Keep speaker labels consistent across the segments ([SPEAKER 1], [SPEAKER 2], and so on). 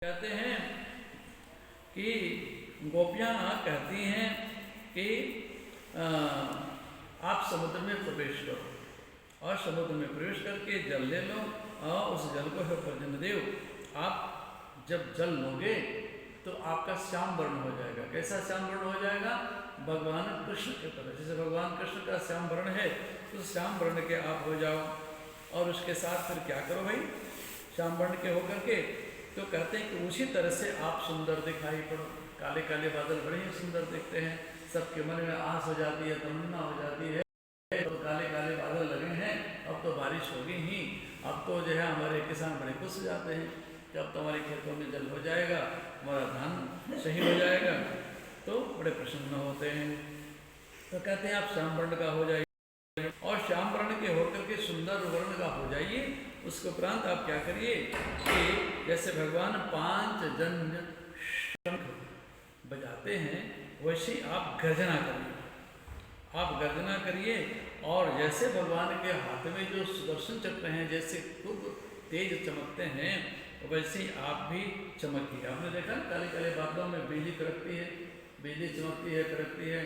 [SPEAKER 1] कहते हैं कि गोपियाँ कहती हैं कि आप समुद्र में प्रवेश करो और समुद्र में प्रवेश करके जल ले लो और उस जल को है पर्जन्यदेव आप जब जल लोगे तो आपका श्याम वर्ण हो जाएगा। कैसा श्याम वर्ण हो जाएगा? भगवान कृष्ण की तरह। जैसे भगवान कृष्ण का श्याम वर्ण है तो श्याम वर्ण के आप हो जाओ। और उसके साथ फिर क्या करो भाई? श्याम वर्ण के होकर के तो कहते हैं कि उसी तरह से आप सुंदर दिखाई पड़ो। काले काले बादल बड़े ही सुंदर दिखते हैं, सबके मन में आस हो जाती है, तमन्ना हो जाती है तो काले काले बादल लगे हैं, अब तो बारिश होगी ही, अब तो जो है हमारे किसान बड़े खुश हो जाते हैं कि अब तो हमारे खेतों में जल हो जाएगा, हमारा धान सही हो जाएगा, तो बड़े प्रसन्न होते हैं। तो कहते हैं आप श्याम वर्ण का हो जाइए और श्याम वर्ण के होकर के सुंदर वर्ण का हो जाइए। उसके उपरांत आप क्या करिए कि जैसे भगवान 5 जन्य शंख बजाते हैं वैसे आप गर्जना करिए। आप गर्जना करिए और जैसे भगवान के हाथ में जो सुदर्शन चक्र हैं जैसे खूब तेज चमकते हैं वैसे ही आप भी चमकिए। आपने देखा काले काले बादलों में बिजली कड़कती है, बिजली चमकती है, कड़कती है,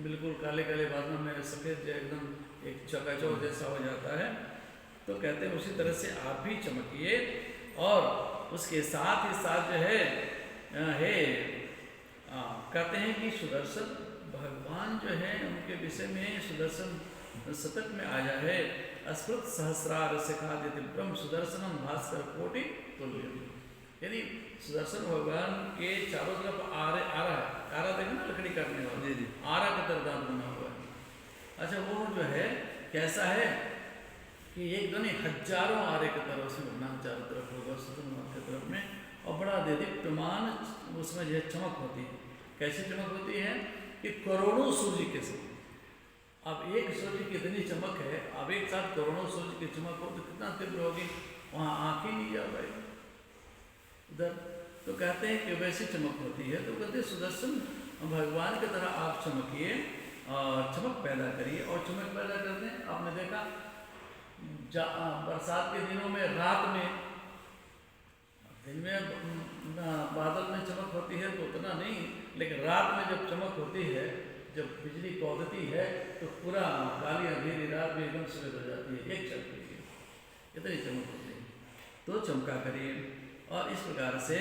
[SPEAKER 1] बिल्कुल काले काले बादलों में सफ़ेद जो एकदम एक चकाचौंध जैसा हो जाता है। तो कहते हैं उसी तरह से आप भी चमकिए। और उसके साथ ही साथ जो है कहते हैं कि सुदर्शन भगवान जो है उनके विषय में सुदर्शन शतक में आया है, अस्मृत सहस्रार शिखादिति ब्रह्म सुदर्शनम भास्कर कोटि तुल्य। यानी सुदर्शन भगवान के चारों तरफ आरा देखना लकड़ी काटने वाला आरा का तरदान बना हुआ है। अच्छा वो जो है कैसा है कि एक दो नहीं हजारों आरे की तरफ उसमें बना चारों तरफ होगा सुदर्शन के तरफ में, और बड़ा देदीप्यमान उसमें जो चमक होती है। कैसी चमक होती है कि करोड़ों सूर्य के समान। अब एक सूर्य की इतनी चमक है, अब एक साथ करोड़ों सूर्य की चमक हो तो कितना तीव्र होगी, वहाँ आँख ही नहीं जा पाएगी उधर। तो कहते हैं कि वैसी चमक होती है। तो कहते हैं सुदर्शन भगवान की तरह आप चमकिए और चमक पैदा करिए। और चमक पैदा करते हैं आपने देखा बरसात के दिनों में रात में, दिन में बादल में चमक होती है तो उतना नहीं, लेकिन रात में जब चमक होती है, जब बिजली कौदती है तो पूरा काली अंधेरी रात में एकदम सफेद हो जाती है, एक चमकती है, इतनी चमक होती है। तो चमका करिए। और इस प्रकार से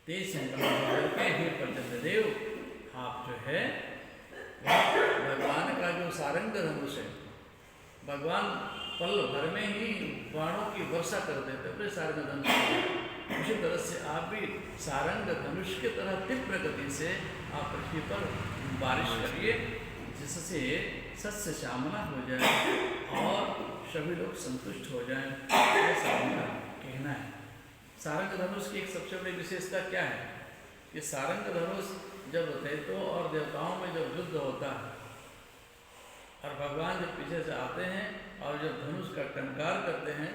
[SPEAKER 1] तेज हे पर्जन्यदेव आप जो है भगवान का जो सारंग धनुष है, भगवान पल भर में ही बाणों की वर्षा कर देते अपने सारंग धनुष। उसी तरह से आप भी सारंग धनुष की तरह तीव्र गति से आप पृथ्वी पर बारिश करिए, जिससे सस्य श्यामला हो जाए और सभी लोग संतुष्ट हो जाएं। ऐसा उनका कहना है। सारंग धनुष की एक सबसे बड़ी विशेषता क्या है कि सारंग धनुष जब दैत्यों और देवताओं में जब युद्ध होता है और भगवान जब पीछे से आते हैं और जब धनुष का टंकार करते हैं,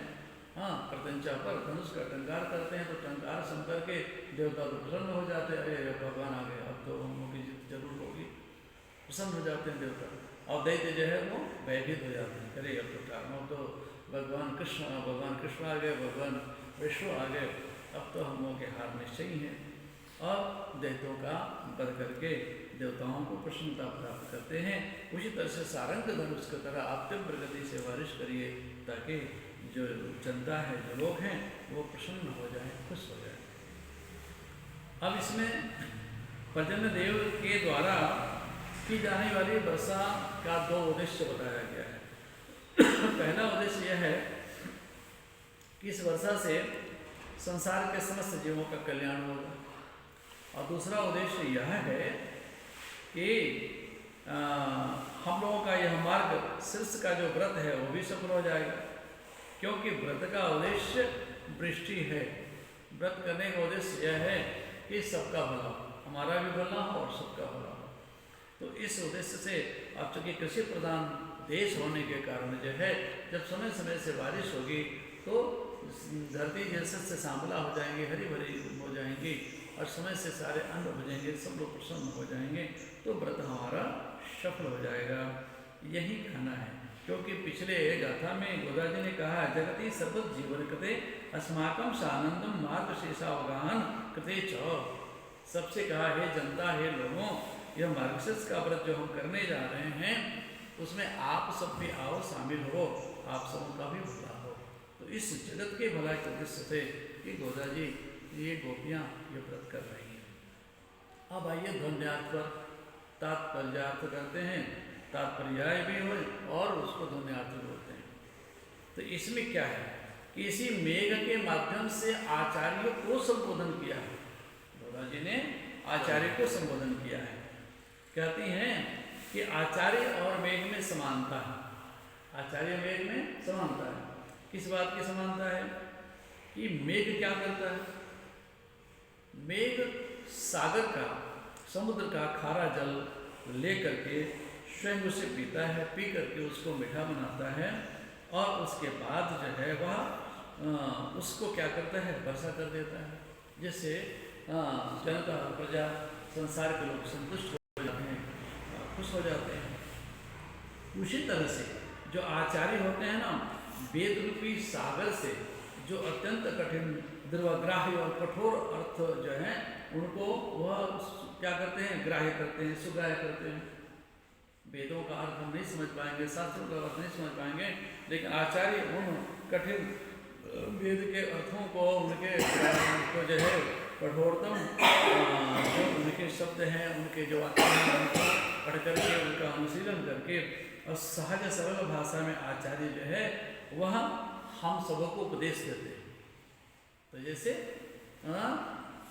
[SPEAKER 1] प्रत्यंचा पर धनुष का टंकार करते हैं, तो टंकार सुन करके देवता तो प्रसन्न हो जाते हैं, अरे भगवान आ गए, अब तो हम लोग की जीत जरूर होगी, प्रसन्न हो जाते हैं देवता। और दैत्य जो है वो भयभीत हो जाते हैं, अरे अब तो भगवान कृष्ण आ गए, भगवान विष्णु आ गए, अब तो हम लोगों के हार निश्चय ही हैं। और दैत्यों का वध करके देवताओं को प्रसन्नता प्राप्त करते हैं। उसी तरह से सारंग धनुष की तरह आप तीव्र गति से बारिश करिए ताकि जो जनता है, जो लोग हैं, वो प्रसन्न हो जाएं, खुश हो जाएं। अब इसमें पर्जन्यदेव के द्वारा की जाने वाली वर्षा का 2 उद्देश्य बताया गया है। पहला उद्देश्य यह है कि इस वर्षा से संसार के समस्त जीवों का कल्याण होगा, और दूसरा उद्देश्य यह है कि हम लोगों का यह मार्ग शीर्ष का जो व्रत है वो भी सफल हो जाएगा, क्योंकि व्रत का उद्देश्य वृष्टि है। व्रत करने का उद्देश्य यह है कि सबका भला हो, हमारा भी भला हो और सबका भला हो। तो इस उद्देश्य से अब चूँकि कृषि प्रधान देश होने के कारण जो है जब समय समय से बारिश होगी तो धरती जैसे से सांवला हो जाएंगे, हरी भरी हो जाएंगी और समय से सारे अन्न बजेंगे, सब लोग प्रसन्न हो जाएंगे, तो व्रत हमारा सफल हो जाएगा। यही कहना है। क्योंकि पिछले गाथा में गोदा जी ने कहा जगति सर्वत जीवन कृते अस्माकम सानंदम मार्ग शेषावगाहन कृते च। सबसे कहा है जनता है लोगों, यह मार्गशीर्ष का व्रत जो हम करने जा रहे हैं उसमें आप सब भी आओ, शामिल हो, आप सबों का भी भला हो। तो इस जगत के भला के उद्देश्य से ये गोदा जी ये गोपियाँ ये व्रत कर रही हैं। अब आइए ध्वन्यार्थ पर तात्पर्यार्थ करते हैं, तात्पर्याय भी हो और उसको ध्वन्यार्थ बोलते हैं। तो इसमें क्या है कि इसी मेघ के माध्यम से आचार्य को संबोधन किया है। गोदा जी ने आचार्य को संबोधन किया है। कहती हैं कि आचार्य और मेघ में समानता है। आचार्य मेघ में समानता है। किस बात की समानता है कि मेघ क्या करता है? मेघ सागर का, समुद्र का खारा जल ले करके स्वयं उसे पीता है, पी करके उसको मीठा बनाता है और उसके बाद जो है वह उसको क्या करता है, वर्षा कर देता है, जिससे जनता प्रजा संसार के लोग संतुष्ट हो जाते हैं, खुश हो जाते हैं। उसी तरह से जो आचार्य होते हैं ना, वेद रूपी सागर से जो अत्यंत कठिन, दुर्वाग्राह्य और कठोर अर्थ जो है उनको वह क्या करते हैं, ग्राह्य करते हैं, सुग्राह्य करते हैं। वेदों का अर्थ हम नहीं समझ पाएंगे, शास्त्रों का अर्थ नहीं समझ पाएंगे, लेकिन आचार्य उन कठिन वेद के अर्थों को, उनके को जो है कठोरतम जो उनके शब्द हैं, उनके जो वाक्य हैं, उनको पढ़ करके उनका अनुशीलन करके और सहज सरल भाषा में आचार्य जो है वह हम सबको उपदेश देते हैं। तो जैसे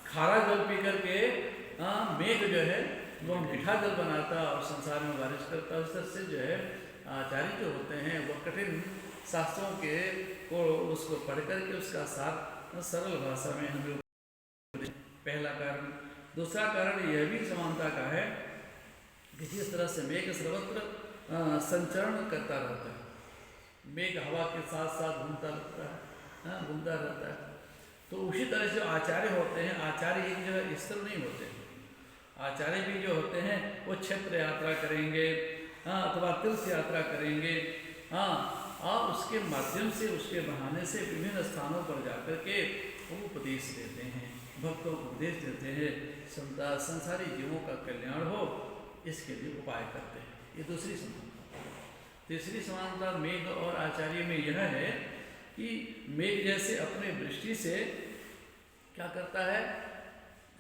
[SPEAKER 1] खारा जल पी करके मेघ जो है वह मीठा जल बनाता और संसार में बारिश करता, उस तरह से जो है आचार्य जो होते हैं वह कठिन शास्त्रों के को उसको पढ़ करके उसका सार सरल भाषा में हमें पहला कारण। दूसरा कारण यह भी समानता का है कि जिस तरह से मेघ सर्वत्र संचरण करता रहता है, मेघ हवा के साथ साथ घूमता रहता है, तो उसी तरह से आचार्य होते हैं, आचार्य एक जगह स्थिर नहीं होते। आचार्य भी जो होते हैं वो क्षेत्र यात्रा करेंगे अथवा तीर्थ यात्रा करेंगे और उसके माध्यम से, उसके बहाने से विभिन्न स्थानों पर जाकर के वो उपदेश देते हैं, भक्तों को उपदेश देते हैं, संसारी जीवों का कल्याण हो इसके लिए उपाय करते हैं। ये दूसरी समानता। तीसरी समानता मेघ और आचार्य में यह है कि मेघ जैसे अपने दृष्टि से क्या करता है,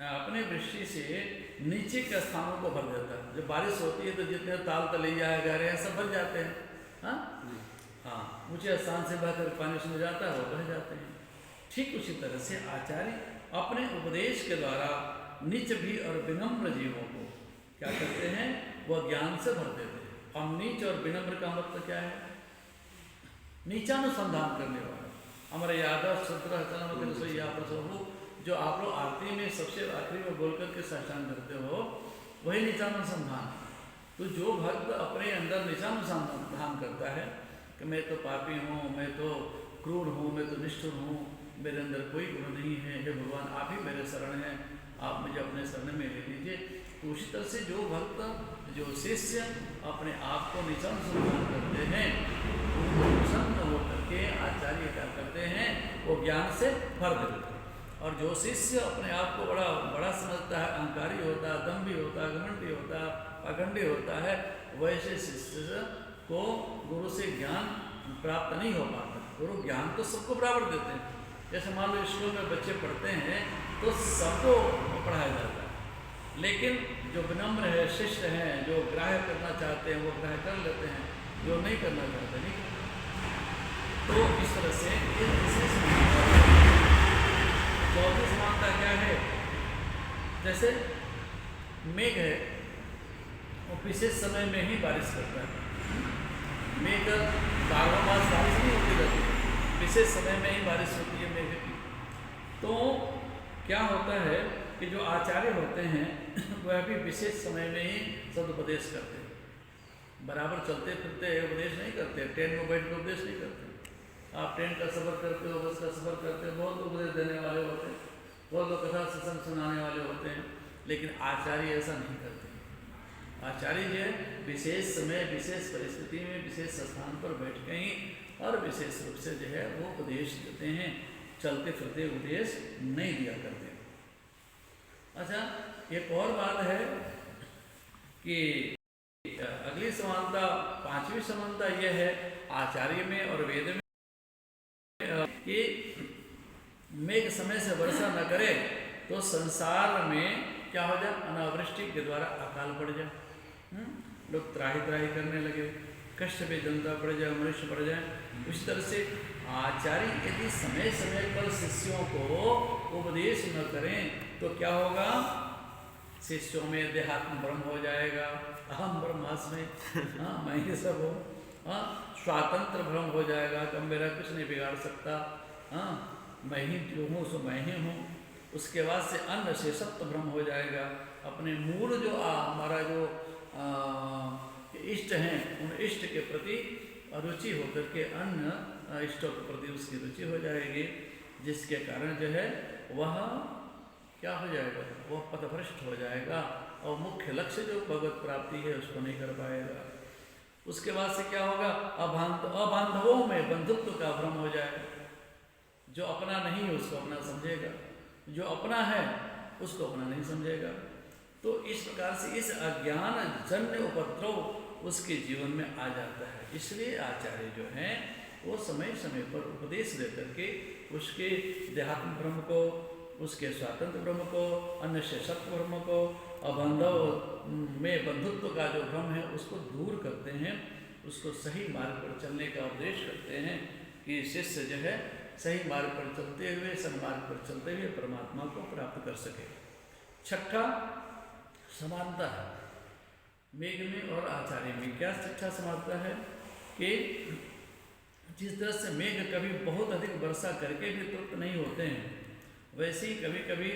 [SPEAKER 1] अपने दृष्टि से नीचे के स्थानों को भर देता है। जब बारिश होती है तो जितने ताल तलैया है, गहरे हैं, सब भर जाते हैं। हाँ, ऊंचे स्थान से बहकर पानी उसमें जाता है, वो बह जाते हैं। ठीक उसी तरह से आचार्य अपने उपदेश के द्वारा नीच भी और विनम्र जीवों को क्या करते हैं, वह ज्ञान से भर देते हैं। हम नीच और विनम्र का मतलब क्या है? नीचानुसंधान करने वाला। हमारे यादव सत्रह चरण रसोई प्रभु जो आप लोग आरती में सबसे आखिरी में बोल करके साष्टांग करते हो, वही नीचानुसंधान। तो जो भक्त अपने अंदर नीचानुसंधान करता है कि मैं तो पापी हूँ, मैं तो क्रूर हूँ, मैं तो निष्ठुर हूँ, मेरे अंदर कोई गुण नहीं है, हे भगवान आप ही मेरे शरण हैं, आप मुझे अपने शरण में ले लीजिए। तो उसी तरह से जो भक्त, जो शिष्य अपने आप को नीचानुसंधान करते हैं, उनको प्रसन्न होकर के आचार्य क्या करते हैं, वो ज्ञान से भर देते हैं। और जो शिष्य अपने आप को बड़ा समझता है, अहंकारी होता है, दम्भी होता है, घमंडी होता है, पाखंडी होता है, वैसे शिष्य को गुरु से ज्ञान प्राप्त नहीं हो पाता। गुरु ज्ञान तो सबको बराबर देते हैं। जैसे मान लो स्कूल में बच्चे पढ़ते हैं तो सबको पढ़ाया जाता है, लेकिन जो विनम्र है, शिष्य हैं, जो ग्राह्य करना चाहते हैं वो ग्राह्य कर लेते हैं, जो नहीं करना चाहते नहीं। तो इस तरह से चौथी समानता क्या है? जैसे मेघ है, वो विशेष समय में ही बारिश करता है। मेघ 12 मास बारिश नहीं होती रहती, विशेष समय में ही बारिश होती है मेघ की। तो क्या होता है कि जो आचार्य होते हैं वह भी विशेष समय में ही सदुपदेश करते हैं। बराबर चलते फिरते उपदेश नहीं करते, ट्रेन में बैठ कर उपदेश नहीं करते। आप ट्रेन का सफ़र करते हो, बस का सफ़र करते हो, बहुत उपदेश देने वाले होते हैं, बहुत लोग कथा सत्संग सुनाने वाले होते हैं, लेकिन आचार्य ऐसा नहीं करते। आचार्य जो है विशेष समय, विशेष परिस्थिति में, विशेष स्थान पर बैठ के ही और विशेष रूप से जो है वो उपदेश देते हैं, चलते फिरते उपदेश नहीं दिया करते। अच्छा, एक और बात है कि अगली समानता, पांचवी समानता यह है आचार्य में और वेद में कि मेघ समय से वर्षा न करे तो संसार में क्या हो जाए, अनावृष्टि के द्वारा अकाल पड़ जाए, लोग त्राही त्राही करने लगे, कष्ट पे जनता पड़ जाए, मनुष्य पड़ जाए। उस तरह से आचार्य यदि समय समय पर शिष्यों को उपदेश न करें तो क्या होगा, शिष्यों में देहात्म भ्रम हो जाएगा, अहम ब्रह्मास्मि, मैं ही सब हूँ, स्वातंत्र भ्रम हो जाएगा कि मेरा कुछ नहीं बिगाड़ सकता, मैं ही जो हूँ सो मैं ही हूँ। उसके बाद से अन्न शेषत्व भ्रम हो जाएगा, अपने मूल जो हमारा जो इष्ट हैं उन इष्ट के प्रति रुचि होकर के अन्य इष्टों के प्रति उसकी रुचि हो जाएगी, जिसके कारण जो है वह क्या हो जाएगा, वह पथभ्रष्ट हो जाएगा और मुख्य लक्ष्य जो भगवत प्राप्ति है उसको नहीं कर पाएगा। उसके बाद से क्या होगा, अबांधवों में बंधुत्व का भ्रम हो जाएगा, जो अपना नहीं है उसको अपना समझेगा, जो अपना है उसको अपना नहीं समझेगा। तो इस प्रकार से इस अज्ञान जन्य उपद्रव उसके जीवन में आ जाता है। इसलिए आचार्य जो हैं वो समय समय पर उपदेश देकर के उसके देहात्म ब्रह्म को, उसके स्वातंत्र ब्रह्म को, अन्य शेषत्व ब्रह्म को, अबांधव में बंधुत्व का जो भ्रम है उसको दूर करते हैं, उसको सही मार्ग पर चलने का उपदेश करते हैं कि शिष्य जो है सही मार्ग पर चलते हुए, सन्मार्ग पर चलते हुए परमात्मा को प्राप्त कर सके। छठा समानता है मेघ में और आचार्य में। क्या छठा समानता है कि जिस तरह से मेघ कभी बहुत अधिक वर्षा करके भी तृप्त नहीं होते हैं, वैसे ही कभी कभी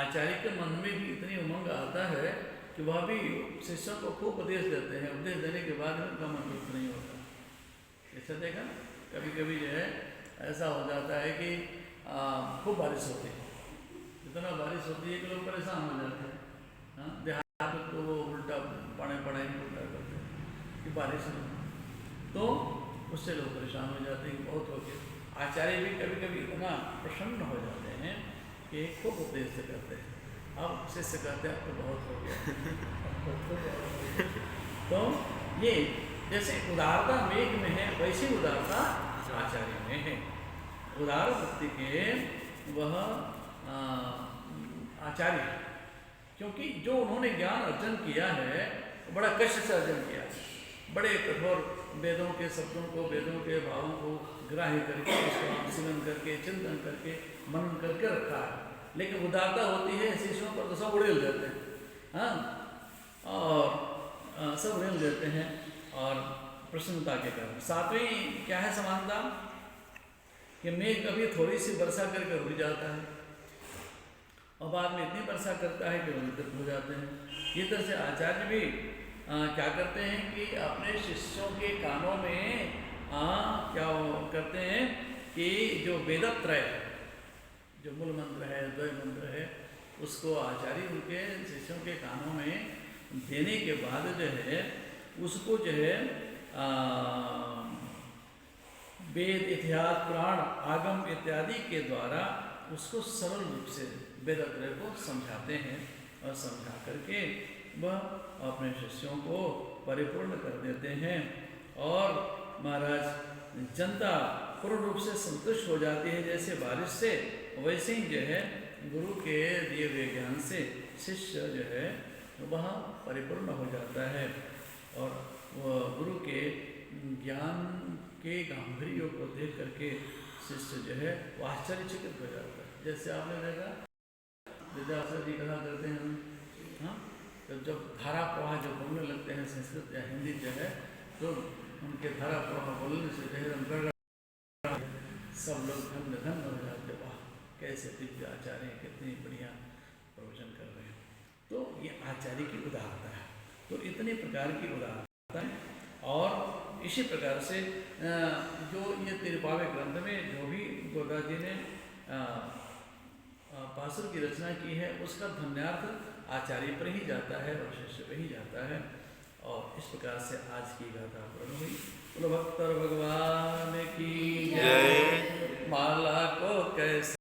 [SPEAKER 1] आचार्य के मन में भी इतनी उमंग आता है कि वह भी शिष्यों को खूब उपदेश देते हैं, उपदेश देने के बाद में उनका मन तृप्त नहीं होता। ऐसा देखा कभी कभी जो है ऐसा हो जाता है कि खूब बारिश होती है, इतना बारिश होती है कि लोग परेशान हो जाते हैं। देहात तो वो उल्टा पढ़ाई उल्टा करते हैं कि बारिश नहीं, तो उससे लोग परेशान हो जाते हैं कि बहुत हो गया। आचार्य भी कभी कभी इतना प्रसन्न हो जाते हैं कि खूब उपदेश करते हैं, अब शिष्य कहते हैं अब तो बहुत हो गया। तो ये जैसे उदारता मेघ में है वैसी उदारता आचार्य में है। उदार वृत्ति के वह आचार्य, क्योंकि जो उन्होंने ज्ञान अर्जन किया है बड़ा कष्ट से अर्जन किया है, बड़े कठोर वेदों के शब्दों को, वेदों के भावों को ग्राह्य करके उसका अनुशीलन करके चिंतन करके मनन करके रखा है। लेकिन उदारता होती है शिष्यों पर तो सब उड़ेल देते हैं, और सब उड़ेल देते हैं और प्रसन्नता के कारण। सातवीं क्या है समानता कि मेघ कभी थोड़ी सी वर्षा करके रुक जाता है और बाद में इतनी वर्षा करता है कि विलुप्त हो जाते हैं। ये तरह से आचार्य भी क्या करते हैं कि अपने शिष्यों के कानों में क्या करते हैं कि जो वेदत्रय जो मूल मंत्र है, द्वय मंत्र है, उसको आचार्य उनके शिष्यों के कानों में देने के बाद जो है उसको जो है वेद, इतिहास, पुराण, आगम इत्यादि के द्वारा उसको सरल रूप से वेदत्रय को समझाते हैं और समझा करके वह अपने शिष्यों को परिपूर्ण कर देते हैं और महाराज जनता पूर्ण रूप से संतुष्ट हो जाती है। जैसे बारिश से वैसे ही जो है गुरु के दिए हुए ज्ञान से शिष्य जो है वह परिपूर्ण हो जाता है और वह गुरु के ज्ञान के गांधीर्य को देख करके शिष्य जो है वो आश्चर्यचकित हो जाता है। जैसे आपने देखा विद्यासागर जी कथा करते हैं, हाँ, तो जब धारा प्रवाह जब बोलने लगते हैं संस्कृत या हिंदी जो है तो उनके धारा प्रवाह बोलने से जो है सब लोग धन्य धन्य हो जाते, वाह कैसे दिव्य आचार्य हैं, कितनी बढ़िया प्रवचन कर रहे हैं। तो ये आचार्य की उदारता है। तो इतने प्रकार की उदारता है और इसी प्रकार से जो ये तिरुपावे ग्रंथ में जो भी गोदा जी ने पासुर की रचना की है उसका धन्यार्थ आचार्य पर ही जाता है और शिष्य पर ही जाता है। और इस प्रकार से आज की गाथा पूर्ण हुई। बोलो भक्तर भगवान की
[SPEAKER 2] जय।
[SPEAKER 1] माला को कैसे